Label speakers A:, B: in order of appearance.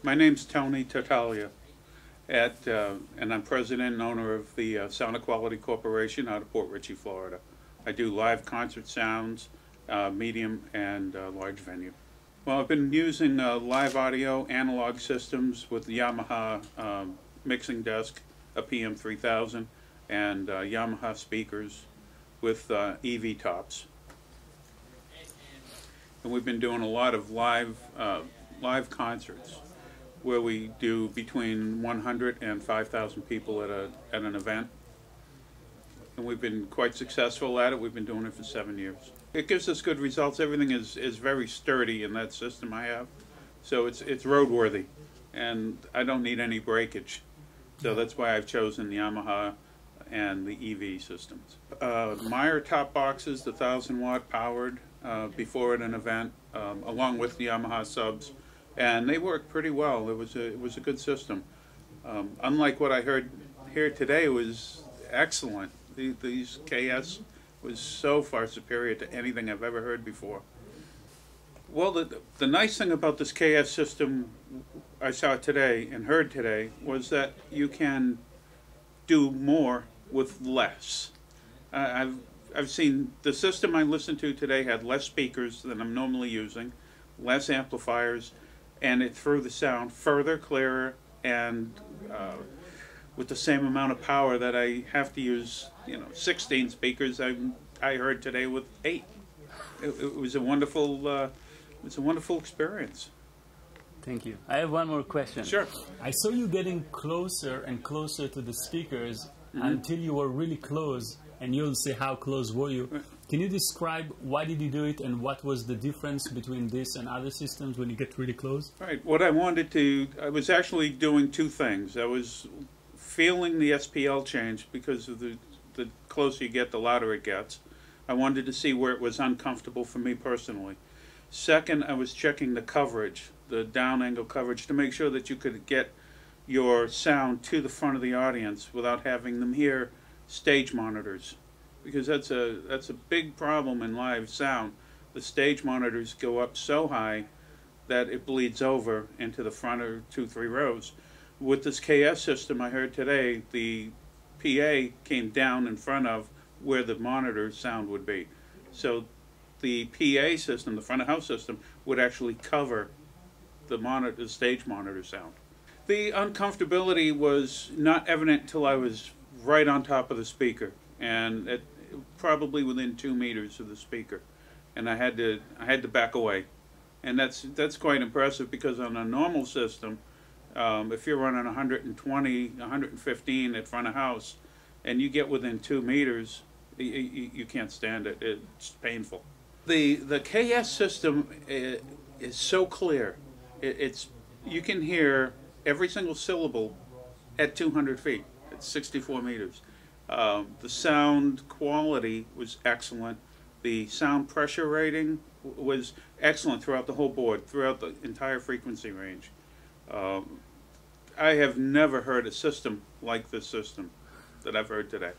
A: My name's Tony Tartaglia, and I'm president and owner of the Sound Equality Corporation out of Port Richey, Florida. I do live concert sounds, medium and large venue. Well, I've been using live audio analog systems with the Yamaha mixing desk, a PM3000, and Yamaha speakers with EV tops. And we've been doing a lot of live concerts where we do between 100 and 5,000 people at an event. And we've been quite successful at it. We've been doing it for 7 years. It gives us good results. Everything is very sturdy in that system I have. So it's roadworthy, and I don't need any breakage. So that's why I've chosen the Yamaha and the EV systems. Meyer top boxes, the 1,000-watt powered before at an event, along with the Yamaha subs, and they work pretty well. It was a good system. Unlike what I heard here today, it was excellent. These KS was so far superior to anything I've ever heard before. Well, the nice thing about this KS system I saw today and heard today was that you can do more with less. I've seen the system I listened to today had less speakers than I'm normally using, less amplifiers, and it threw the sound further, clearer, and with the same amount of power that I have to use, 16 speakers. I heard today with 8. It was a wonderful experience.
B: Thank you. I have one more question.
A: Sure.
B: I saw you getting closer and closer to the speakers until you were really close, and you'll say how close were you. Can you describe why did you do it and what was the difference between this and other systems when you get really close?
A: Right. What I was actually doing two things. I was feeling the SPL change because of the closer you get, the louder it gets. I wanted to see where it was uncomfortable for me personally. Second, I was checking the coverage, the down angle coverage, to make sure that you could get your sound to the front of the audience without having them hear stage monitors, because that's a big problem in live sound. The stage monitors go up so high that it bleeds over into the front or 2-3 rows. With this KS system I heard today, the PA came down in front of where the monitor sound would be. So the PA system, the front of house system, would actually cover the stage monitor sound. The uncomfortability was not evident until I was right on top of the speaker, and probably within 2 meters of the speaker, and I had to back away, and that's quite impressive, because on a normal system, if you're running 120, 115 at front of house, and you get within 2 meters, you can't stand it. It's painful. The KS system is so clear. You can hear every single syllable at 200 feet. It's 64 meters. The sound quality was excellent. The sound pressure rating was excellent throughout the whole board, throughout the entire frequency range. I have never heard a system like this system that I've heard today.